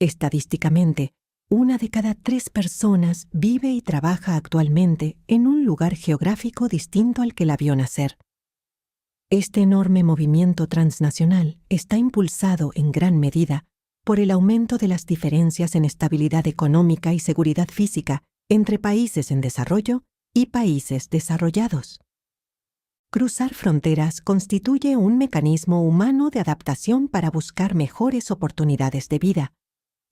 Estadísticamente, 1 de cada 3 personas vive y trabaja actualmente en un lugar geográfico distinto al que la vio nacer. Este enorme movimiento transnacional está impulsado en gran medida por el aumento de las diferencias en estabilidad económica y seguridad física entre países en desarrollo y países desarrollados. Cruzar fronteras constituye un mecanismo humano de adaptación para buscar mejores oportunidades de vida.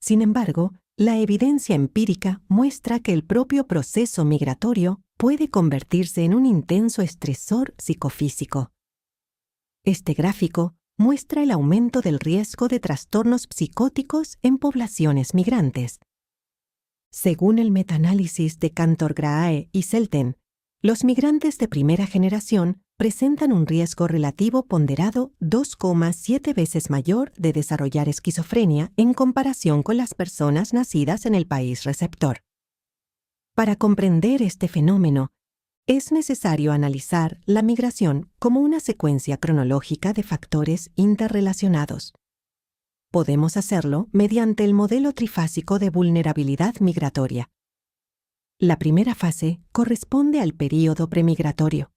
Sin embargo, la evidencia empírica muestra que el propio proceso migratorio puede convertirse en un intenso estresor psicofísico. Este gráfico muestra el aumento del riesgo de trastornos psicóticos en poblaciones migrantes. Según el metaanálisis de Cantor-Grahae y Selten, los migrantes de primera generación presentan un riesgo relativo ponderado 2,7 veces mayor de desarrollar esquizofrenia en comparación con las personas nacidas en el país receptor. Para comprender este fenómeno, es necesario analizar la migración como una secuencia cronológica de factores interrelacionados. Podemos hacerlo mediante el modelo trifásico de vulnerabilidad migratoria. La primera fase corresponde al período premigratorio.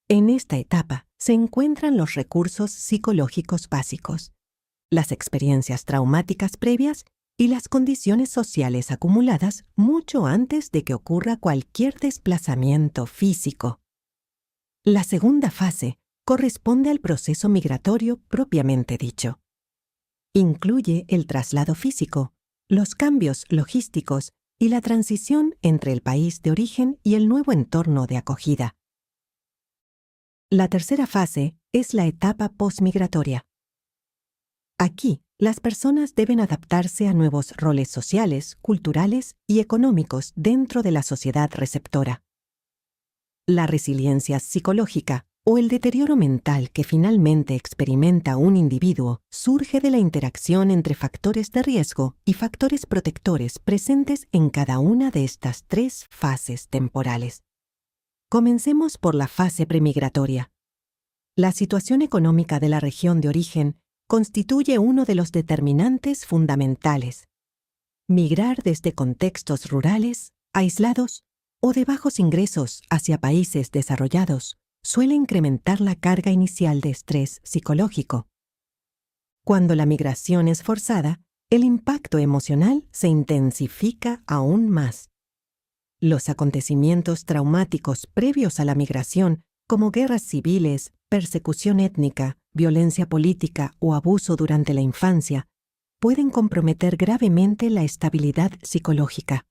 En esta etapa se encuentran los recursos psicológicos básicos, las experiencias traumáticas previas y las condiciones sociales acumuladas mucho antes de que ocurra cualquier desplazamiento físico. La segunda fase corresponde al proceso migratorio propiamente dicho. Incluye el traslado físico, los cambios logísticos y la transición entre el país de origen y el nuevo entorno de acogida. La tercera fase es la etapa postmigratoria. Aquí, las personas deben adaptarse a nuevos roles sociales, culturales y económicos dentro de la sociedad receptora. La resiliencia psicológica o el deterioro mental que finalmente experimenta un individuo surge de la interacción entre factores de riesgo y factores protectores presentes en cada una de estas 3 fases temporales. Comencemos por la fase premigratoria. La situación económica de la región de origen constituye uno de los determinantes fundamentales. Migrar desde contextos rurales, aislados o de bajos ingresos hacia países desarrollados suele incrementar la carga inicial de estrés psicológico. Cuando la migración es forzada, el impacto emocional se intensifica aún más. Los acontecimientos traumáticos previos a la migración, como guerras civiles, persecución étnica, violencia política o abuso durante la infancia, pueden comprometer gravemente la estabilidad psicológica.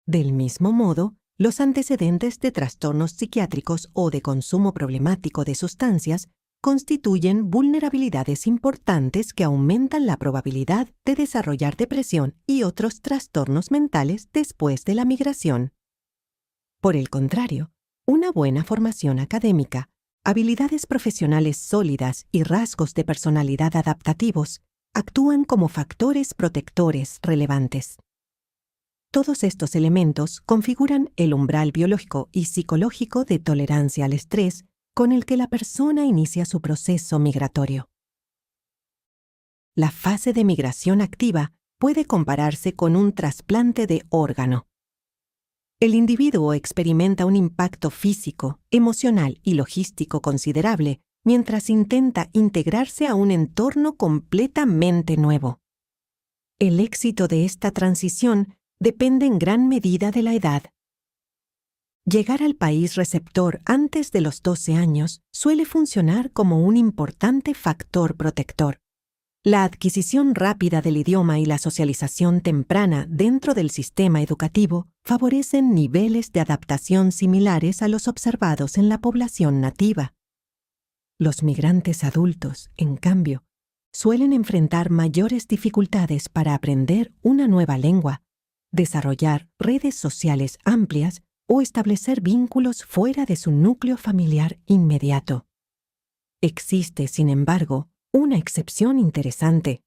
Del mismo modo, los antecedentes de trastornos psiquiátricos o de consumo problemático de sustancias constituyen vulnerabilidades importantes que aumentan la probabilidad de desarrollar depresión y otros trastornos mentales después de la migración. Por el contrario, una buena formación académica, habilidades profesionales sólidas y rasgos de personalidad adaptativos actúan como factores protectores relevantes. Todos estos elementos configuran el umbral biológico y psicológico de tolerancia al estrés con el que la persona inicia su proceso migratorio. La fase de migración activa puede compararse con un trasplante de órgano. El individuo experimenta un impacto físico, emocional y logístico considerable mientras intenta integrarse a un entorno completamente nuevo. El éxito de esta transición depende en gran medida de la edad. Llegar al país receptor antes de los 12 años suele funcionar como un importante factor protector. La adquisición rápida del idioma y la socialización temprana dentro del sistema educativo favorecen niveles de adaptación similares a los observados en la población nativa. Los migrantes adultos, en cambio, suelen enfrentar mayores dificultades para aprender una nueva lengua, desarrollar redes sociales amplias o establecer vínculos fuera de su núcleo familiar inmediato. Existe, sin embargo, una excepción interesante.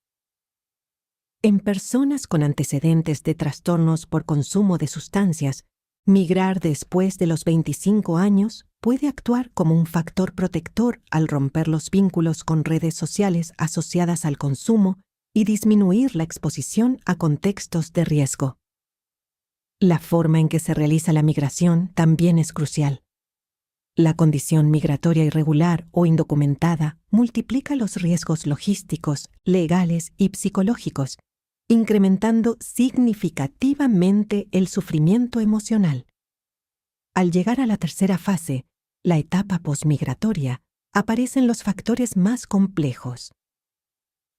En personas con antecedentes de trastornos por consumo de sustancias, migrar después de los 25 años puede actuar como un factor protector al romper los vínculos con redes sociales asociadas al consumo y disminuir la exposición a contextos de riesgo. La forma en que se realiza la migración también es crucial. La condición migratoria irregular o indocumentada multiplica los riesgos logísticos, legales y psicológicos, incrementando significativamente el sufrimiento emocional. Al llegar a la tercera fase, la etapa posmigratoria, aparecen los factores más complejos.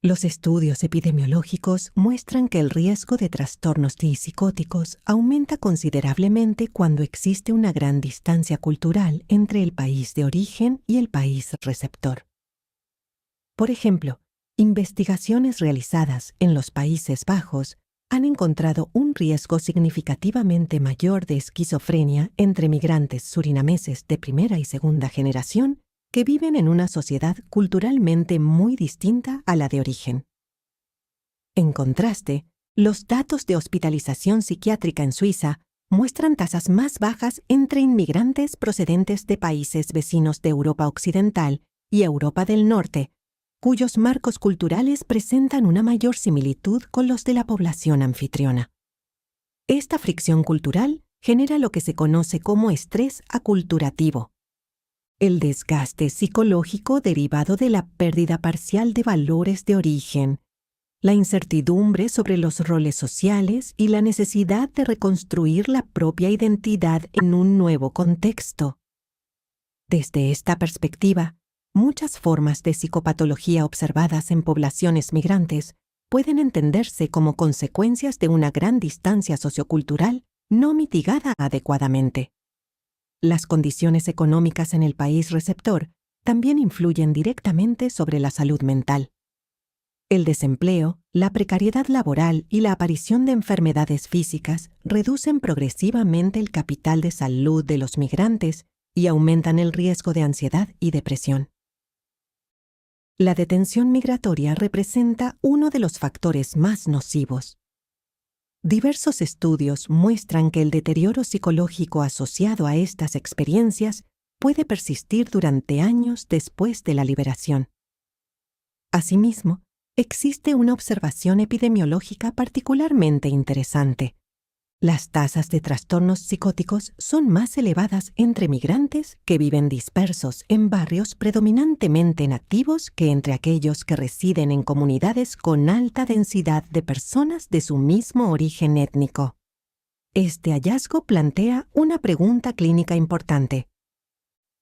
Los estudios epidemiológicos muestran que el riesgo de trastornos psicóticos aumenta considerablemente cuando existe una gran distancia cultural entre el país de origen y el país receptor. Por ejemplo, investigaciones realizadas en los Países Bajos han encontrado un riesgo significativamente mayor de esquizofrenia entre migrantes surinameses de primera y segunda generación que viven en una sociedad culturalmente muy distinta a la de origen. En contraste, los datos de hospitalización psiquiátrica en Suiza muestran tasas más bajas entre inmigrantes procedentes de países vecinos de Europa Occidental y Europa del Norte, cuyos marcos culturales presentan una mayor similitud con los de la población anfitriona. Esta fricción cultural genera lo que se conoce como estrés aculturativo, el desgaste psicológico derivado de la pérdida parcial de valores de origen, la incertidumbre sobre los roles sociales y la necesidad de reconstruir la propia identidad en un nuevo contexto. Desde esta perspectiva, muchas formas de psicopatología observadas en poblaciones migrantes pueden entenderse como consecuencias de una gran distancia sociocultural no mitigada adecuadamente. Las condiciones económicas en el país receptor también influyen directamente sobre la salud mental. El desempleo, la precariedad laboral y la aparición de enfermedades físicas reducen progresivamente el capital de salud de los migrantes y aumentan el riesgo de ansiedad y depresión. La detención migratoria representa uno de los factores más nocivos. Diversos estudios muestran que el deterioro psicológico asociado a estas experiencias puede persistir durante años después de la liberación. Asimismo, existe una observación epidemiológica particularmente interesante. Las tasas de trastornos psicóticos son más elevadas entre migrantes que viven dispersos en barrios predominantemente nativos que entre aquellos que residen en comunidades con alta densidad de personas de su mismo origen étnico. Este hallazgo plantea una pregunta clínica importante.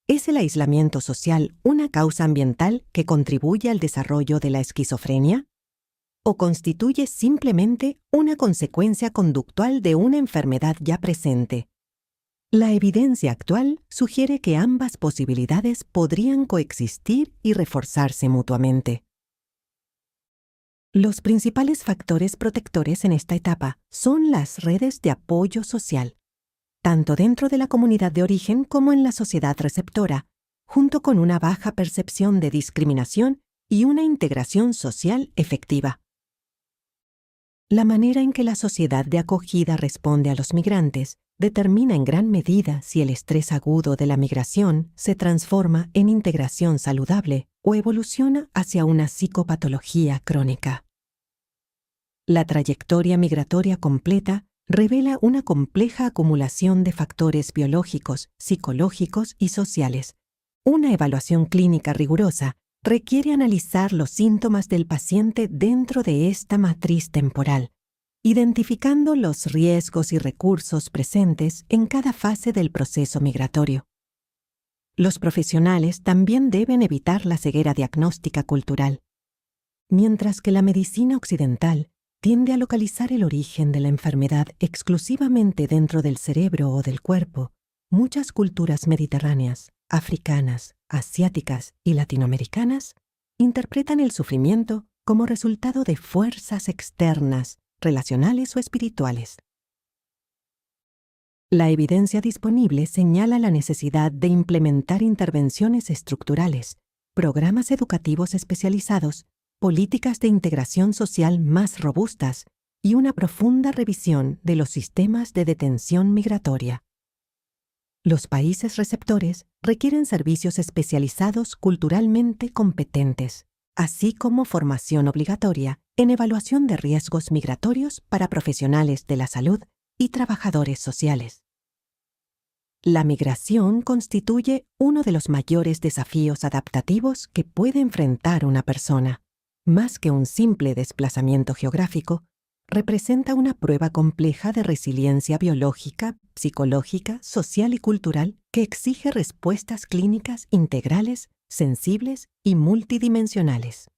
¿Es el aislamiento social una causa ambiental que contribuye al desarrollo de la esquizofrenia? ¿O constituye simplemente una consecuencia conductual de una enfermedad ya presente? La evidencia actual sugiere que ambas posibilidades podrían coexistir y reforzarse mutuamente. Los principales factores protectores en esta etapa son las redes de apoyo social, tanto dentro de la comunidad de origen como en la sociedad receptora, junto con una baja percepción de discriminación y una integración social efectiva. La manera en que la sociedad de acogida responde a los migrantes determina en gran medida si el estrés agudo de la migración se transforma en integración saludable o evoluciona hacia una psicopatología crónica. La trayectoria migratoria completa revela una compleja acumulación de factores biológicos, psicológicos y sociales. Una evaluación clínica rigurosa requiere analizar los síntomas del paciente dentro de esta matriz temporal, identificando los riesgos y recursos presentes en cada fase del proceso migratorio. Los profesionales también deben evitar la ceguera diagnóstica cultural. Mientras que la medicina occidental tiende a localizar el origen de la enfermedad exclusivamente dentro del cerebro o del cuerpo, muchas culturas mediterráneas, africanas, asiáticas y latinoamericanas interpretan el sufrimiento como resultado de fuerzas externas, relacionales o espirituales. La evidencia disponible señala la necesidad de implementar intervenciones estructurales, programas educativos especializados, políticas de integración social más robustas y una profunda revisión de los sistemas de detención migratoria. Los países receptores requieren servicios especializados culturalmente competentes, así como formación obligatoria en evaluación de riesgos migratorios para profesionales de la salud y trabajadores sociales. La migración constituye uno de los mayores desafíos adaptativos que puede enfrentar una persona. Más que un simple desplazamiento geográfico, representa una prueba compleja de resiliencia biológica, psicológica, social y cultural que exige respuestas clínicas integrales, sensibles y multidimensionales.